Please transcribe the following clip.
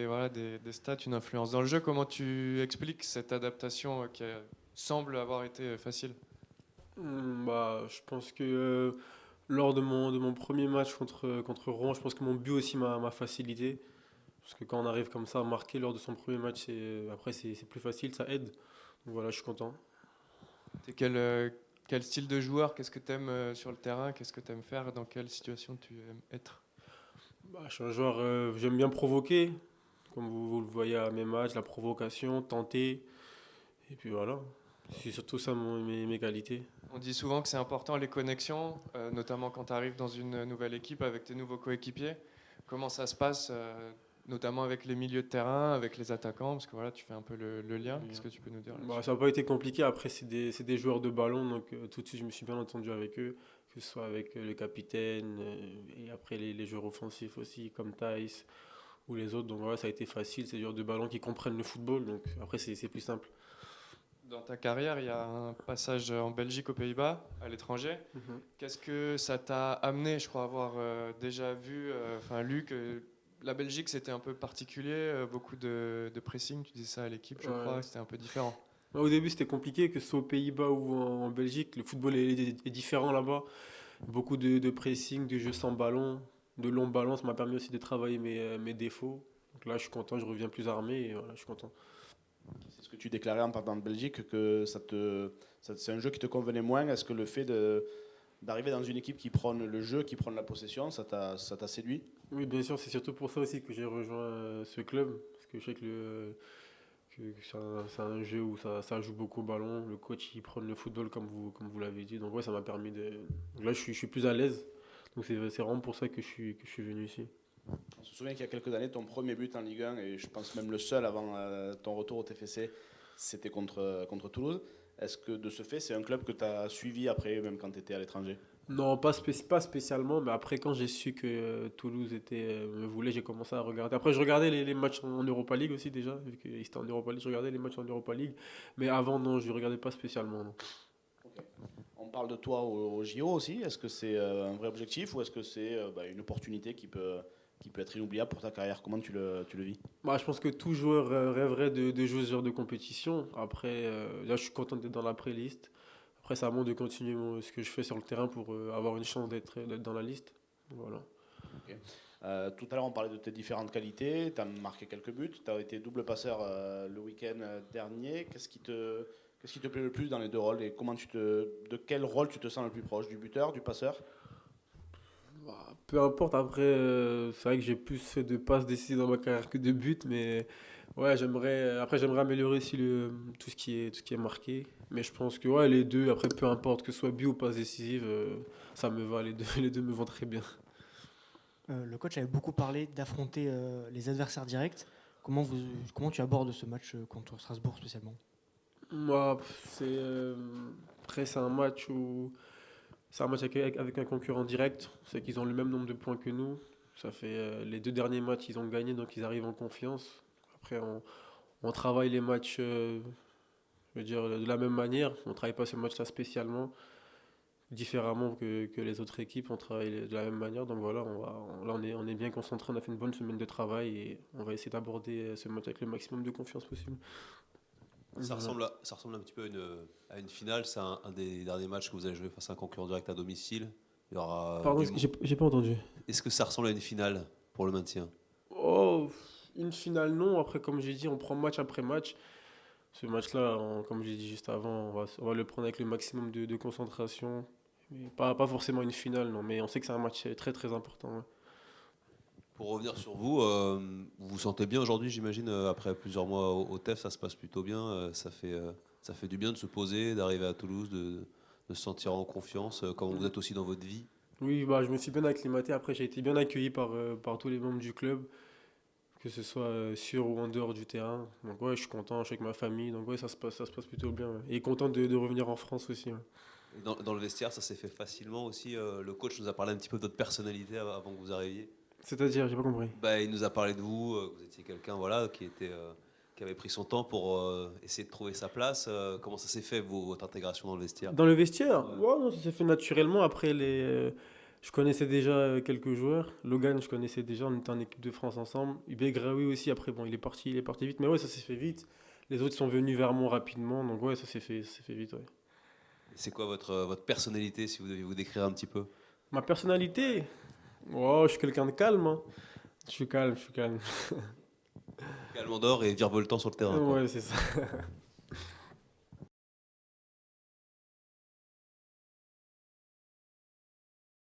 et voilà, des stats, une influence dans le jeu. Comment tu expliques cette adaptation qui semble avoir été facile? Je pense que lors de mon premier match contre Rouen, je pense que mon but aussi m'a facilité. Parce que quand on arrive comme ça à marquer lors de son premier match, après c'est plus facile, ça aide. Donc voilà, je suis content. T'es quel style de joueur? Qu'est-ce que tu aimes sur le terrain? Qu'est-ce que tu aimes faire? Dans quelle situation tu aimes être? Je suis un joueur, j'aime bien provoquer, comme vous le voyez à mes matchs, la provocation, tenter. Et puis voilà, c'est surtout ça mes qualités. On dit souvent que c'est important les connexions, notamment quand tu arrives dans une nouvelle équipe avec tes nouveaux coéquipiers. Comment ça se passe, notamment avec les milieux de terrain, avec les attaquants? Parce que voilà, tu fais un peu le lien. Qu'est-ce que tu peux nous dire là-dessus? Ça n'a pas été compliqué. Après, c'est des joueurs de ballon, donc tout de suite, je me suis bien entendu avec eux, que ce soit avec le capitaine et après les joueurs offensifs aussi, comme Thaïs ou les autres. Donc voilà, ça a été facile. C'est des joueurs de ballon qui comprennent le football, donc après, c'est plus simple. Dans ta carrière, il y a un passage en Belgique, aux Pays-Bas, à l'étranger. Mhm. Qu'est-ce que ça t'a amené? Je crois avoir déjà vu, enfin lu que la Belgique c'était un peu particulier, beaucoup de pressing. Tu disais ça à l'équipe, je Ouais. crois, c'était un peu différent. Au début, c'était compliqué, que ce soit aux Pays-Bas ou en Belgique. Le football est différent là-bas. Beaucoup de pressing, de jeux sans ballon, de longs ballons. Ça m'a permis aussi de travailler mes défauts. Donc là, je suis content, je reviens plus armé et voilà, je suis content. C'est ce que tu déclarais en partant de Belgique, que c'est un jeu qui te convenait moins. Est-ce que le fait d'arriver dans une équipe qui prône le jeu, qui prône la possession, ça t'a séduit? Oui, bien sûr, c'est surtout pour ça aussi que j'ai rejoint ce club. Parce que je sais que c'est un jeu où ça joue beaucoup au ballon. Le coach, il prône le football comme vous l'avez dit. Donc ouais, ça m'a permis de... Donc là, je suis plus à l'aise. Donc c'est vraiment pour ça que je suis venu ici. On se souvient qu'il y a quelques années, ton premier but en Ligue 1, et je pense même le seul avant ton retour au TFC, c'était contre Toulouse. Est-ce que de ce fait, c'est un club que tu as suivi après, même quand tu étais à l'étranger? Non, pas spécialement, mais après, quand j'ai su que Toulouse me voulait, j'ai commencé à regarder. Après, je regardais les matchs en Europa League aussi déjà, vu qu'ils étaient en Europa League, je regardais les matchs en Europa League. Mais avant, non, je ne regardais pas spécialement. Non. Ok. On parle de toi au JO aussi. Est-ce que c'est un vrai objectif ou est-ce que c'est une opportunité qui peut être inoubliable pour ta carrière? Comment tu le vis? Je pense que tout joueur rêverait de jouer ce genre de compétition. Après, là, je suis content d'être dans la pré-liste. Après, c'est à moi de continuer ce que je fais sur le terrain pour avoir une chance d'être dans la liste. Voilà. Ok. Tout à l'heure, on parlait de tes différentes qualités. Tu as marqué quelques buts. Tu as été double passeur le week-end dernier. Qu'est-ce qui te plaît le plus dans les deux rôles et de quel rôle tu te sens le plus proche? Du buteur, du passeur? Peu importe, après, c'est vrai que j'ai plus fait de passes décisives dans ma carrière que de buts, mais ouais, j'aimerais améliorer aussi tout ce qui est marqué. Mais je pense que ouais, les deux, après, peu importe, que ce soit but ou passe décisive, ça me va, les deux, les deux me vont très bien. Le coach avait beaucoup parlé d'affronter les adversaires directs. Comment tu abordes ce match contre Strasbourg spécialement? Moi, après, c'est un match avec un concurrent direct. C'est qu'ils ont le même nombre de points que nous. Ça fait les deux derniers matchs, ils ont gagné, donc ils arrivent en confiance. Après, on travaille les matchs, je veux dire, de la même manière. On ne travaille pas ce match-là spécialement, différemment que les autres équipes. On travaille de la même manière. Donc voilà, là, on est bien concentré. On a fait une bonne semaine de travail et on va essayer d'aborder ce match avec le maximum de confiance possible. Ça Voilà. ressemble, ça ressemble un petit peu à une finale. C'est un des derniers matchs que vous allez jouer face à un concurrent direct à domicile. Il y aura Pardon, j'ai pas entendu. Est-ce que ça ressemble à une finale pour le maintien? Oh, une finale, non. Après, comme j'ai dit, on prend match après match. Ce match-là, comme j'ai dit juste avant, on va le prendre avec le maximum de concentration. Mais pas forcément une finale, non. Mais on sait que c'est un match très très important. Ouais. Pour revenir sur vous, vous vous sentez bien aujourd'hui, j'imagine, après plusieurs mois au TEF, ça se passe plutôt bien. Ça fait du bien de se poser, d'arriver à Toulouse, de se sentir en confiance, comme vous êtes aussi dans votre vie. Oui, je me suis bien acclimaté. Après, j'ai été bien accueilli par tous les membres du club, que ce soit sur ou en dehors du terrain. Donc ouais, je suis content, je suis avec ma famille. Donc ouais, ça se passe plutôt bien. Ouais. Et content de revenir en France aussi. Ouais. Et dans le vestiaire, ça s'est fait facilement aussi. Le coach nous a parlé un petit peu de votre personnalité avant que vous arriviez. C'est-à-dire, j'ai pas compris. Bah, il nous a parlé de vous, que vous étiez quelqu'un voilà, qui avait pris son temps pour essayer de trouver sa place. Comment ça s'est fait, votre intégration dans le vestiaire? Dans le vestiaire, Ouais. ouais, non, ça s'est fait naturellement. Après, Je connaissais déjà quelques joueurs. Logan, je connaissais déjà, on était en équipe de France ensemble. Ibegraoui aussi, après, bon, il est parti vite. Mais ouais, ça s'est fait vite. Les autres sont venus vers moi rapidement. Donc ouais, ça s'est fait vite, ouais. C'est quoi votre personnalité, si vous deviez vous décrire un petit peu? Ma personnalité, oh, je suis quelqu'un de calme, hein. Je suis calme, je suis calme. Calme d'or et virevoltant sur le terrain, quoi. Ouais, c'est ça.